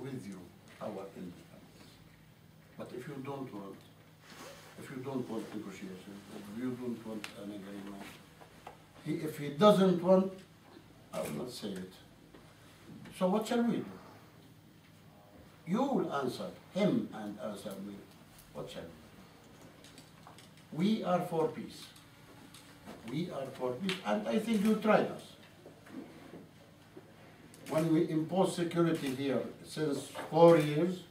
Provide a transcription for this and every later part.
with you our independence. But if you don't want negotiation, if you don't want an agreement, if he doesn't want, I will not say it. So what shall we do? You will answer him and answer me. What shall we do? We are for peace. We are for peace, and I think you tried us. When we impose security here since 4 years,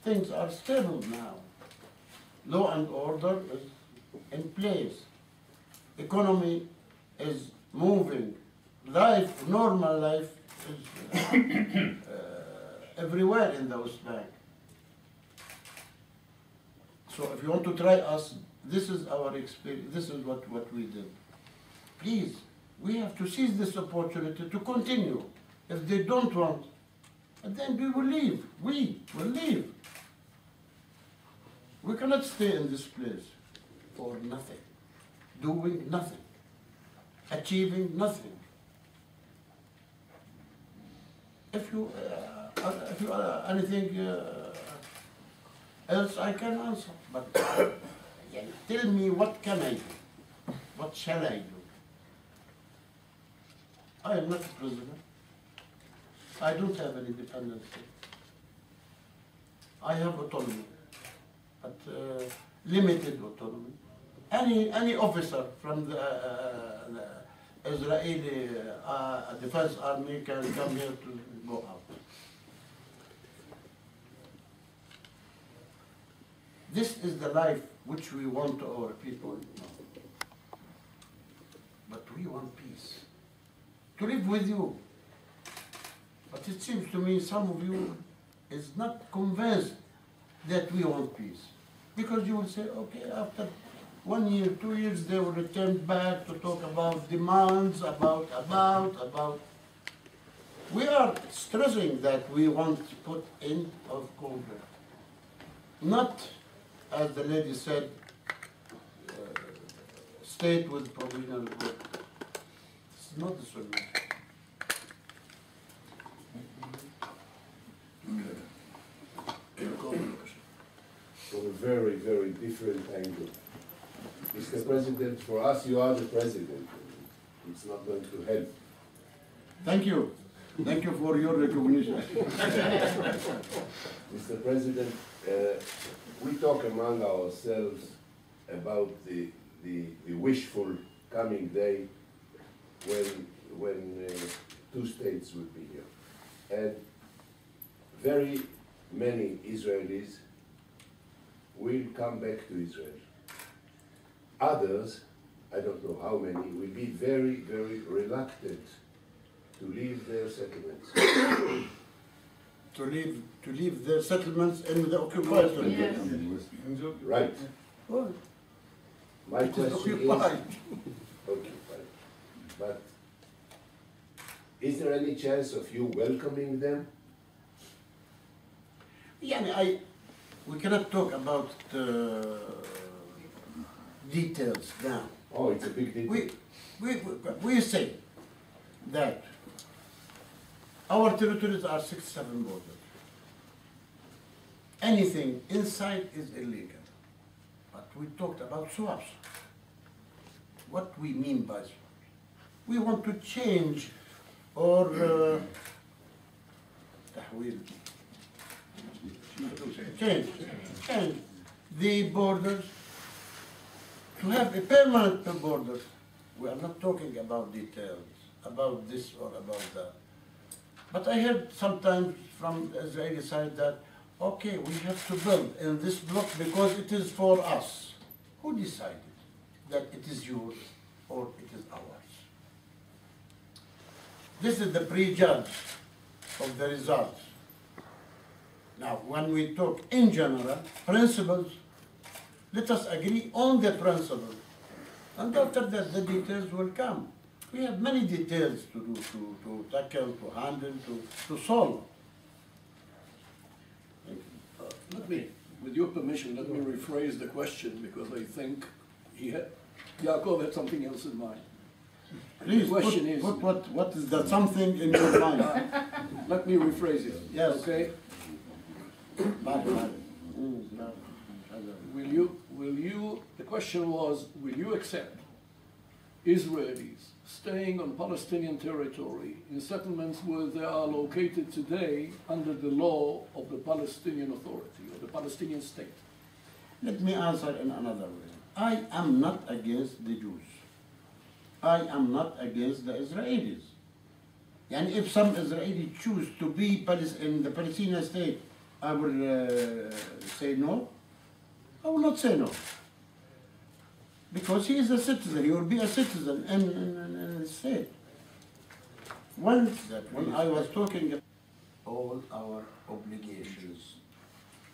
things are stable now. Law and order is in place. Economy is moving. Life, normal life is everywhere in the West Bank. So if you want to try us, this is our experience, this is what we did. Please, we have to seize this opportunity to continue. If they don't want, and then we will leave. We will leave. We cannot stay in this place for nothing, doing nothing, achieving nothing. If you anything else, I can answer. But tell me, what can I do? What shall I do? I am not a president. I don't have any dependency. I have autonomy, but limited autonomy. Any officer from the Israeli Defense Army can come here to go out. This is the life which we want to our people. But we want peace. To live with you. But it seems to me some of you is not convinced that we want peace. Because you will say, okay, after 1 year, 2 years, they will return back to talk about demands, about. We are stressing that we want to put end of conflict. Not, as the lady said, state with provisional group. It's not the solution. From a very, very different angle. Mr. President, for us, you are the president. It's not going to help. Thank you. Thank you for your recognition. Mr. President, we talk among ourselves about the wishful coming day when 2 states will be here. And very many Israelis will come back to Israel. Others, I don't know how many, will be very, very reluctant to leave their settlements. to leave their settlements in the occupied territory. Right. Well, My it is question occupied. is, occupied. But is there any chance of you welcoming them? Yeah, we cannot talk about details now. Oh, it's a big deal. We say that our territories are 6-7 borders. Anything inside is illegal. But we talked about swaps. What we mean by swaps? We want to change or change the borders to have a permanent border. We are not talking about details, about this or about that. But I heard sometimes from the Israeli side that, okay, we have to build in this block because it is for us. Who decided that it is yours or it is ours? This is the prejudge of the results. Now, when we talk in general, principles, let us agree on the principle. And after that, the details will come. We have many details to do, to tackle, to handle, to solve. With your permission, let me rephrase the question because I think Yaakov had something else in mind. Please, the question is, what is that something in your mind? Let me rephrase it. Yes. Okay? The question was, will you accept Israelis staying on Palestinian territory in settlements where they are located today under the law of the Palestinian Authority or the Palestinian state? Let me answer in another way. I am not against the Jews. I am not against the Israelis. And if some Israelis choose to be in the Palestinian state, I will say no. I will not say no. Because he is a citizen, he will be a citizen in the state. Once that when I was talking about all our obligations,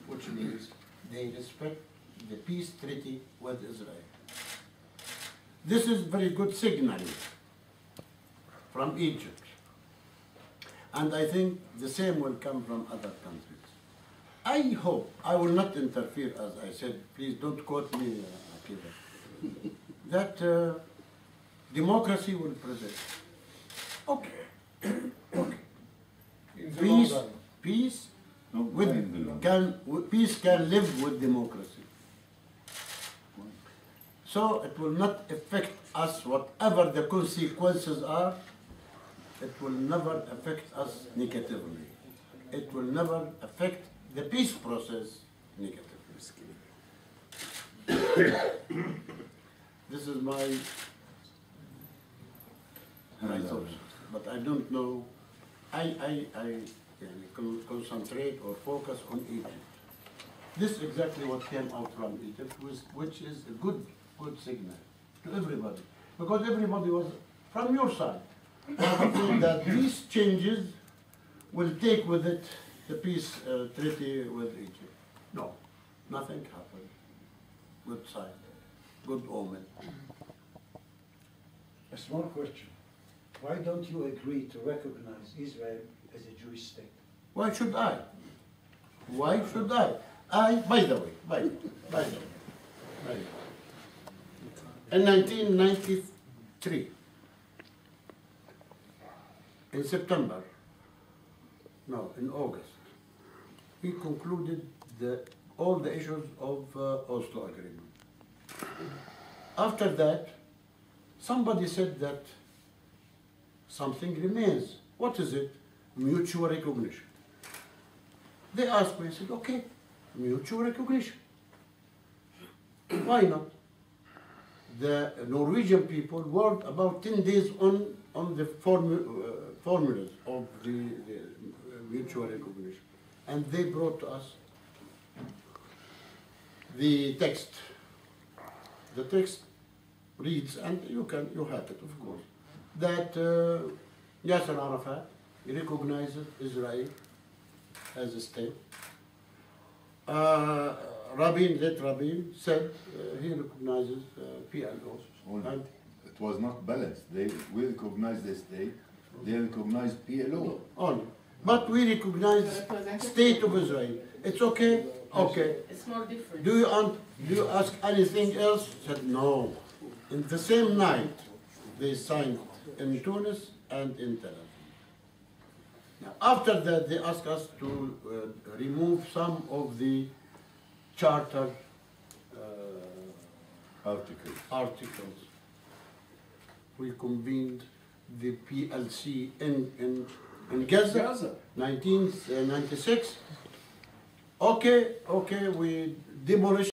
which means they respect the peace treaty with Israel. This is very good signal from Egypt. And I think the same will come from other countries. I hope, I will not interfere as I said, please don't quote me, Akiva, that democracy will prevail. Okay. Okay. Peace can live with democracy. So it will not affect us, whatever the consequences are, it will never affect us negatively. It will never affect the peace process negatively. This is my thoughts, but I don't know. I concentrate or focus on Egypt. This is exactly what came out from Egypt, which is a good signal to everybody, because everybody was from your side. That these changes will take with it the peace treaty with Egypt. No, nothing happened. Good sign, good omen. A small question. Why don't you agree to recognize Israel as a Jewish state? Why should I? Why should I? By the way, in 1993, in September, no, in August, we concluded all the issues of Oslo Agreement. After that, somebody said that something remains. What is it? Mutual recognition. They asked me, I said, okay, mutual recognition. Why not? The Norwegian people worked about 10 days on the formulas of the mutual recognition. And they brought to us the text. The text reads, and you have it, of course, that Yasser Arafat recognizes Israel as a state. Late Rabin said he recognizes PLO. And it was not balanced. We recognize the state, they recognize PLO. Only. But we recognize state of Israel. It's okay? Okay. It's more different. Do you ask anything else? Said no. In the same night, they signed in Tunis and in Tel Aviv. Now, after that, they asked us to remove some of the charter articles. We convened the PLC in Gaza, 1996. Okay, we demolished